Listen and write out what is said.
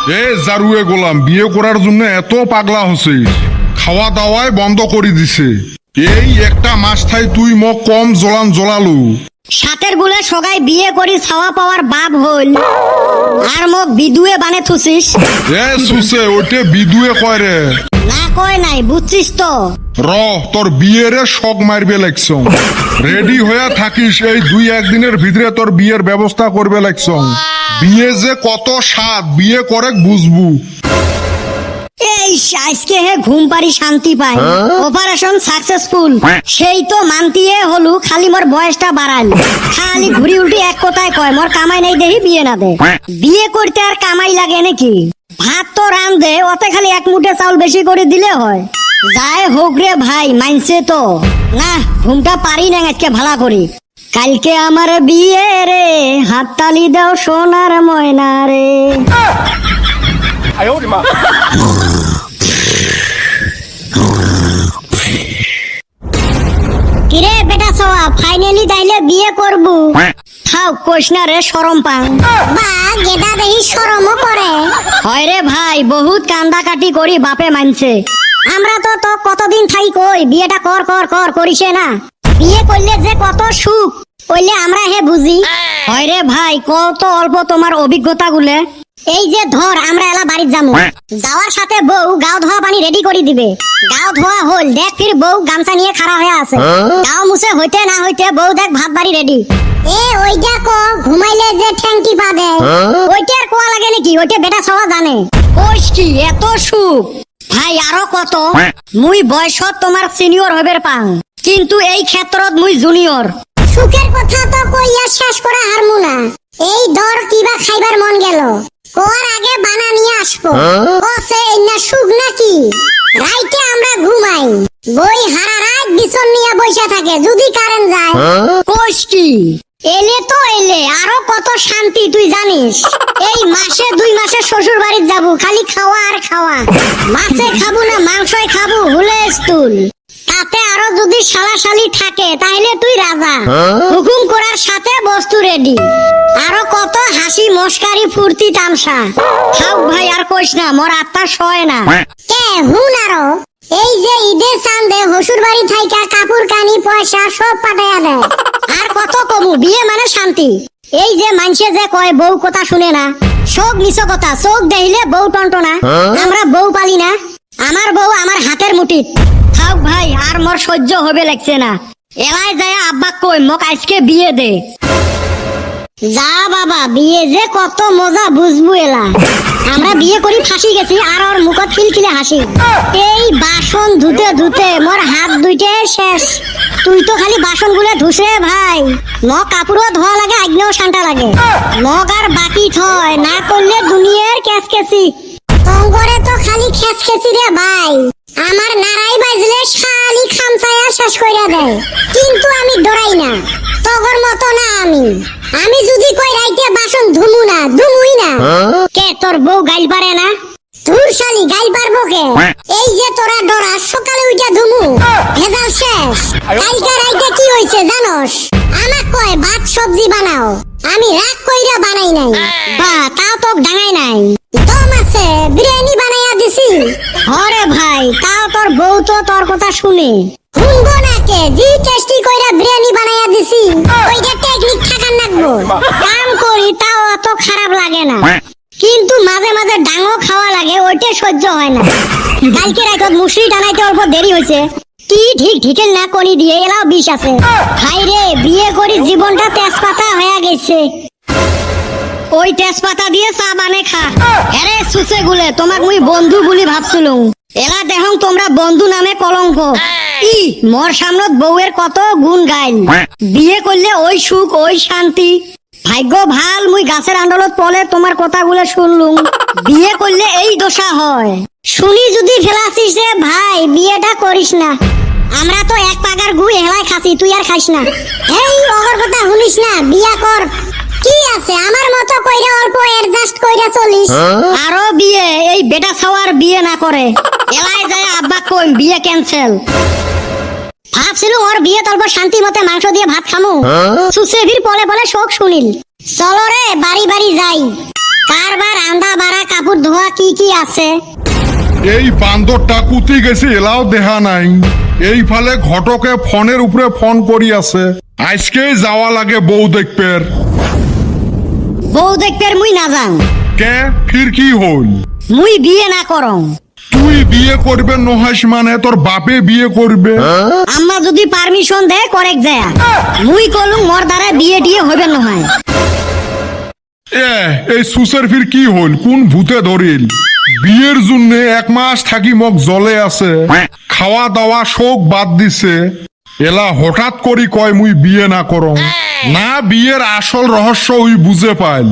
এ জারুয়ে গোলাম বিয়ে করার জন্য এত পাগলা হছিস, খাওয়া দাওয়ায় বন্ধ করে দিছে। এই একটা মাস থাই তুই মোক কম জলালু। সাতের গুলে সগাই বিয়ে করি ছাওয়া পাওয়ার বাপ হল আর মোক বিদুয়ে বানে থুছিস। এ সুসে ওইটে বিদুয়ে কয় রে। না কয় নাই, বুঝছিস তো। র তোর বিয়েরে শক মারবে লাগছ, রেডি হয়ে থাকিস, এই 2-1 দিনের ভিতরে তোর বিয়ের ব্যবস্থা করবে লাগছ। বিয়ে যে কত স্বাদ, বিয়ে করে বুঝবু। এই আজকে হে ঘুম পারি শান্তি পাই, অপারেশন সাকসেসফুল। সেই তো মানতিয়ে হলু, খালি মোর বয়সটা বাড়াল। খালি ঘুরি উল্টি এক কথায় কয় মোর কামাই নাই দেহি বিয়ে না দে। বিয়ে করতে আর কামাই লাগে নাকি? ভাত তো রান্ধে, ওতে খালি এক মুঠে চাউল বেশি করে দিলে হয়। যাই হোক রে ভাই, মানছে তো না। ঘুমটা পারি না আজকে ভালা করি। কালকে আমার বিয়ে রে, হাততালি দাও সোনার ময়না রে। কিরে বেটা সোয়া, ফাইনালি তাইলে বিয়ে করবু? খাও কোশ না রে, শরম পাং। বা গেদা দেহি শরমও করে। হয় রে ভাই, বহুত কান্দা কাটি করি বাপে মানছে। আমরা তো তো কতদিন থাই কই বিয়েটা কর কর কর করিছে না। বিয়ে করলে যে কত সুখ কইলে আমরা হে বুঝি। হয় রে ভাই, কত অল্প তোমার অভিজ্ঞতা গুলে। এই যে ধর আমরা এলা বাড়ির যামু, যাওয়ার সাথে বউ গাও ধোয়া পানি রেডি করে দিবে। গাও ধোয়া হল, দেখ ফির বউ গামছা নিয়ে খাড়া হয়ে আছে। গাও মুছে হইতে না হইতে বউ দেখ ভাত বাড়ি রেডি। এ ওইটা ক ঘুমাইলে যে ঠ্যাংটি পা দেয়, ওইটা আর কোয়া লাগে নাকি? ওইটা বেটা সবা জানে। কোশ কি এত সুখ ভাই, আরো কত। মুই বয়সত তোমার সিনিয়র হবের পাং, কিন্তু এই ক্ষেত্রত মুই জুনিয়র। সুখের কথা তো কইয়া শেষ করা হারমু না। এই ধর কিবা খাইবার মন গেল, কোয়ার আগে বানা নিয়ে আসবো। কসে এই না সুখ নাকি? রাইতে আমরা ঘুমাই, বই হারা রাত বিছন নিয়ে বইসা থাকে, যদি কারেন্ট যায়। কোশ কি এলে তো এলে, আরো কত শান্তি তুই জানিস। এই মাসে 2 মাসে শ্বশুর বাড়ির যাবো, খালি খাওয়া আর খাওয়া। মাছে খাবো না মাংসই খাবো, হুলেস্তুল। তাতে আরো যদি শালাশালি থাকে তাহলে তুই রাজা, হুকুম করার সাথে বস্তু রেডি। আরো কত হাসি মস্কারি ফুর্তি তামসা। খাও ভাই আর কইস না, মোর আত্মা সয় না। কে হুন আরো এই যে ঈদের চান্দে হসুর বাড়ি থাইকা কাপড় কানি পয়সা সব পাঠাইয়া দেয়। আর কত কমু, বিয়ে মানে শান্তি। এই যে মানছে যে কয় বউ কথা শুনে না, সব মিছ কথা। চোখ দেখিলে বউ টন্টনা। আমরা বউ পালি না, আমার বউ আমার হাতের মুঠিত। খাও ভাই, আর মোর সহ্য হবে লাগছে না। এলাই যায় আব্বা কই মোক আজকে বিয়ে দে। যা বাবা, বিয়ে যে কত মজা বুঝবো এলা। আমরা বিয়ে করি ফাঁসি গেছি, আর ওর মুখত খিলখিলে হাসি। এই বাসন ধুতে ধুতে মোর হাত দুইটে শেষ। তুই তো খালি বাসন গুলো ধুসে ভাই, মগ কাপড়ও ধোয়া লাগে, আগ্নেও শান্তা লাগে। মগ আর বাকি থয় না করলে দুনিয়ার ক্যাচকেচি। তঙ্গরে তো খালি খেচখেচি রে ভাই। আমার নারাই বাজলে শালি খামচায়া শেষ কইরা দেয়, কিন্তু আমি ডরাই না। তগর মতো না আমি যদি কই রাইতে বাসন ধুমু না, ধুমুই না। কে তোর বউ গাইল পারে না? তোর শালি গাইল পারবো কে? এই যে তোরা ডরা, সকালে উঠা ধুমু, ভেজাল শেষ। কালকে রাইতে কি হইছে জানোস? আমাক কয় ভাত সবজি বানাও, আমি রাগ কইরা বানাই নাই। বা তাও তো ডাঙাই নাই, দম আছে, বিরিয়ানি বানাইয়া দিছি। হরে ভাই, তাও তোর বউ তো তোর কথা শুনে। শুনবো না কে? জি টেস্টি কইরা বিরিয়ানি বানাইয়া দিছি, ওইটা টেকনিক থাকার লাগবো। কাম করি তাও অত খারাপ লাগে না, কিন্তু মাঝে মাঝে ডাঙো খাওয়া লাগে, ওইটা সহ্য হয় না। কালকে রাত মুসরি টানাইতে অল্প দেরি হয়েছে, কি ঠিক ঢিকেল না কনি দিয়ে এলাও বিষ আছে। হাই রে, বিয়ে করি জীবনটা তেজপাতা হয়ে গেছে। ওই তেজপাতা দিয়ে চা বানে খা। আরে সুসে গুলে, তোমাক মুই বন্ধু বলি ভাবছিলুম, এলা দেখং তোমরা বন্ধু নামে কলঙ্ক। ই মোর সামনত বউয়ের কত গুণ গাইল। বিয়ে করলে ওই সুখ ওই শান্তি। ভাগ্য ভাল মুই গাছের আন্ডলত পলে তোমার কথাগুলো শুনলুম। বিয়ে করলে এই দশা হয়। শুনি যদি ফেলাছিস রে ভাই, বিয়েটা করিস না। আমরা তো এক পাগার গু হেলাই খাসি, তুই আর খাইস না। এই অগর কথা শুনিস না, বিয়া কর। কি আছে আমার মতো কইরা অল্প অ্যাডজাস্ট কইরা চলিস। আরো বিয়ে, এই বেটা ছাওয়ার বিয়ে না করে। এলাই যায় আব্বা কই বিয়ে ক্যান্সেল। ভাবছিল ওর বিয়ে তল্প শান্তি মতে মাংস দিয়ে ভাত খামু। সুসেভির পলে শোক শুনিল। চলো রে বাড়ি বাড়ি যাই, কারবার রান্দা বাড়া কাপড় ধোয়া কি কি আছে? এই বান্দরটা কুতি গেছে এলাও দেহা নাই। এই ফালে ঘটকে ফোনের উপরে ফোন করি আছে, আজকেই যাওয়া লাগে বউ দেখপের। বউ দেখতে মুই না যাং। কে ফির কি হল? মুই বিয়ে না করং। তুই বিয়ে করবে নহাস মানে তোর বাপে বিয়ে করবে। আম্মা যদি পারমিশন দেয় করেক যায়, মুই কলুম মোর দ্বারা বিয়ে টিয়ে হইবে নহয়। এই সুসের ফির কি হল? কোন ভূতে ধরিল? বিয়ের জন্য 1 মাস থাকি মোক জলে আছে, খাওয়া দাওয়া শোক বাদ দিছে, এলা হঠাৎ করি কয় মুই বিয়ে না করং। না বিয়ের আসল রহস্য ওই বুঝে পাইল।